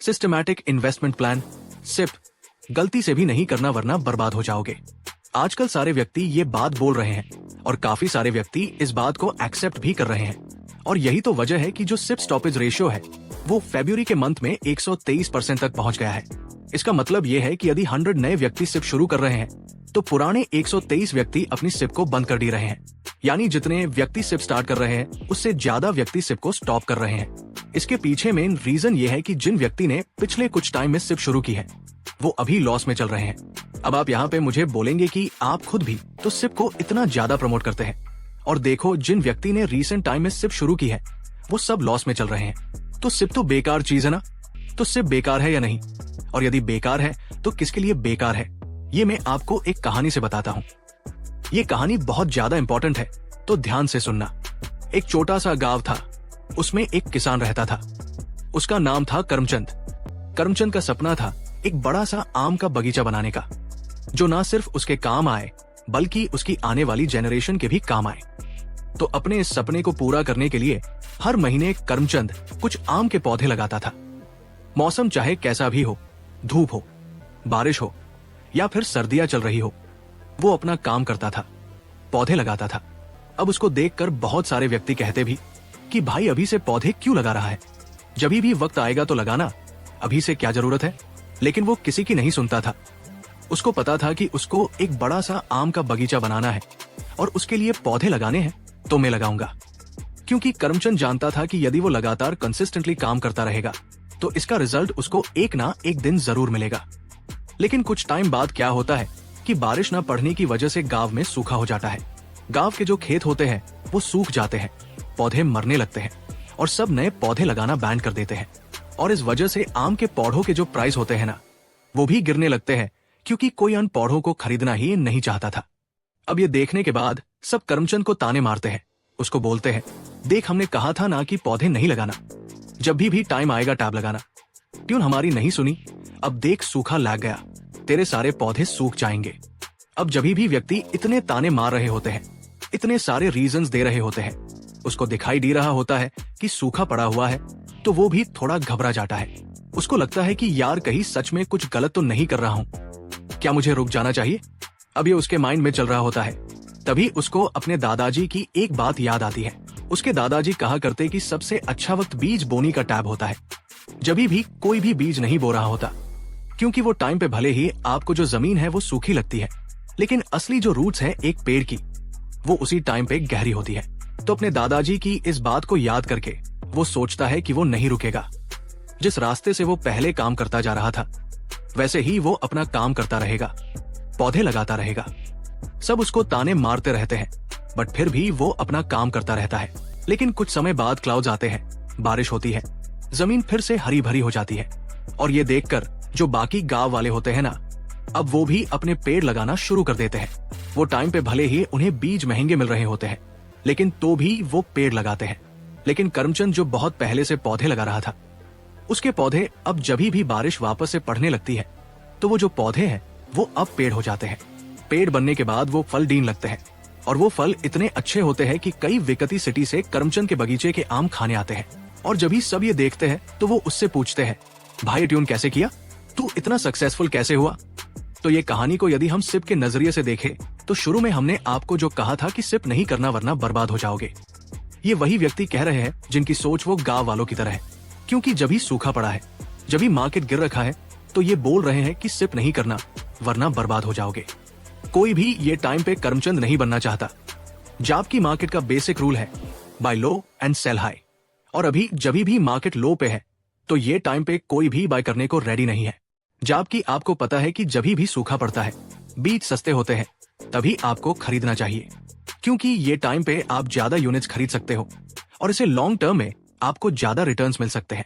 Systematic investment plan, SIP, गलती से भी नहीं करना वरना बर्बाद हो जाओगे। आजकल सारे व्यक्ति ये बात बोल रहे हैं और काफी सारे व्यक्ति इस बात को एक्सेप्ट भी कर रहे हैं। और यही तो वजह है कि जो सिप स्टॉपेज रेशियो है वो फरवरी के मंथ में 123% तक पहुंच गया है। इसका मतलब ये है कि यदि 100 नए व्यक्ति सिप शुरू कर रहे हैं तो पुराने 123 व्यक्ति अपनी सिप को बंद कर दे रहे हैं। यानी जितने व्यक्ति सिप स्टार्ट कर रहे हैं उससे ज्यादा व्यक्ति सिप को स्टॉप कर रहे हैं। इसके पीछे मेन रीजन ये है कि जिन व्यक्ति ने पिछले कुछ टाइम में सिप शुरू की है वो अभी लॉस में चल रहे हैं। अब आप यहाँ पे मुझे बोलेंगे कि आप खुद भी तो सिप को इतना ज्यादा प्रमोट करते हैं और देखो जिन व्यक्ति ने रीसेंट टाइम में सिप शुरू की है वो सब लॉस में चल रहे हैं। तो सिप तो बेकार चीज है ना? तो सिप बेकार है या नहीं? और यदि बेकार है तो किसके लिए बेकार है, ये मैं आपको एक कहानी से बताता हूँ। ये कहानी बहुत ज्यादा इंपॉर्टेंट है तो ध्यान से सुनना। एक छोटा सा गांव था, उसमें एक किसान रहता था। उसका नाम था करमचंद। करमचंद का सपना था एक बड़ा सा आम का बगीचा बनाने का, जो ना सिर्फ उसके काम आए बल्कि उसकी आने वाली जेनरेशन के भी काम आए। तो अपने इस सपने को पूरा करने के लिए हर महीने करमचंद कुछ आम के पौधे लगाता था। मौसम चाहे कैसा भी हो, धूप हो, बारिश हो या फिर सर्दियां चल रही हो, वो अपना काम करता था, पौधे लगाता था। अब उसको देखकर बहुत सारे व्यक्ति कहते भी कि भाई अभी से पौधे क्यों लगा रहा है, जब भी वक्त आएगा तो लगाना, अभी से क्या जरूरत है। लेकिन वो किसी की नहीं सुनता था। उसको पता था कि उसको एक बड़ा सा आम का बगीचा बनाना है और उसके लिए पौधे लगाने हैं तो मैं लगाऊंगा। क्योंकि करमचंद जानता था कि यदि वो लगातार कंसिस्टेंटली काम करता रहेगा तो इसका रिजल्ट उसको एक ना एक दिन जरूर मिलेगा। लेकिन कुछ टाइम बाद क्या होता है कि बारिश न पड़ने की वजह से गांव में सूखा हो जाता है। गांव के जो खेत होते हैं वो सूख जाते हैं, पौधे मरने लगते हैं और सब नए पौधे लगाना बैन कर देते हैं। और इस वजह से आम के पौधों के जो प्राइस होते हैं ना, वो भी गिरने लगते हैं, क्योंकि कोई उन पौधों को खरीदना ही नहीं चाहता था। अब ये देखने के बाद सब करमचंद को ताने मारते हैं, उसको बोलते हैं, देख हमने कहा था ना कि पौधे नहीं लगाना, जब भी टाइम आएगा टैब लगाना, ट्यून हमारी नहीं सुनी, अब देख सूखा लग गया, तेरे सारे पौधे सूख जाएंगे। अब जब भी व्यक्ति इतने ताने मार रहे होते हैं, इतने सारे रीजंस दे रहे होते हैं, उसको दिखाई दे रहा होता है कि सूखा पड़ा हुआ है, तो वो भी थोड़ा घबरा जाता है। उसको लगता है कि यार कहीं सच में कुछ गलत तो नहीं कर रहा हूँ, क्या मुझे रुक जाना चाहिए। अब ये उसके माइंड में चल रहा होता है। तभी उसको अपने दादाजी की एक बात याद आती है। उसके दादाजी कहा करते कि सबसे अच्छा वक्त बीज बोनी का टैब होता है, जब भी कोई भी बीज नहीं बो रहा होता, क्योंकि वो टाइम पे भले ही आपको जो जमीन है वो सूखी लगती है, लेकिन असली जो रूट्स है एक पेड़ की वो उसी टाइम पे गहरी होती है। तो अपने दादाजी की इस बात को याद करके वो सोचता है कि वो नहीं रुकेगा। जिस रास्ते से वो पहले काम करता जा रहा था वैसे ही वो अपना काम करता रहेगा, पौधे लगाता रहेगा। सब उसको ताने मारते रहते हैं बट फिर भी वो अपना काम करता रहता है। लेकिन कुछ समय बाद क्लाउड्स आते हैं, बारिश होती है, जमीन फिर से हरी भरी हो जाती है। और ये देखकर जो बाकी गांव वाले होते हैं ना, अब वो भी अपने पेड़ लगाना शुरू कर देते हैं। वो टाइम पे भले ही उन्हें बीज महंगे मिल रहे होते हैं, लेकिन तो भी वो पेड़ लगाते हैं। लेकिन करमचंद जो बहुत पहले से पौधे लगा रहा था, उसके पौधे अब जब भी बारिश वापस से पड़ने लगती है तो वो जो पौधे हैं वो अब पेड़ हो जाते हैं। पेड़ बनने के बाद वो फल डीन लगते हैं और वो फल इतने अच्छे होते हैं कि कई विकती सिटी से करमचंद के बगीचे के आम खाने आते हैं। और जब ही सब ये देखते हैं तो वो उससे पूछते हैं, भाई ट्यून कैसे किया, तू इतना सक्सेसफुल कैसे हुआ। तो ये कहानी को यदि हम सिप के नजरिए से देखें तो शुरू में हमने आपको जो कहा था कि सिप नहीं करना वरना बर्बाद हो जाओगे, ये वही व्यक्ति कह रहे हैं जिनकी सोच वो गांव वालों की तरह है। क्योंकि जब ही सूखा पड़ा है, जब ही मार्केट गिर रखा है, तो ये बोल रहे हैं कि सिप नहीं करना वरना बर्बाद हो जाओगे। कोई भी ये टाइम पे करमचंद नहीं बनना चाहता। जाप की मार्केट का बेसिक रूल है buy low and sell high. और अभी जब भी मार्केट लो पे है तो ये टाइम पे कोई भी बाय करने को रेडी नहीं है। जाप की आपको पता है कि जब भी सूखा पड़ता है, बीज सस्ते होते हैं, तभी आपको खरीदना चाहिए, क्योंकि ये टाइम पे आप ज्यादा यूनिट्स खरीद सकते हो और इसे लॉन्ग टर्म में आपको ज्यादा रिटर्न्स मिल सकते हैं।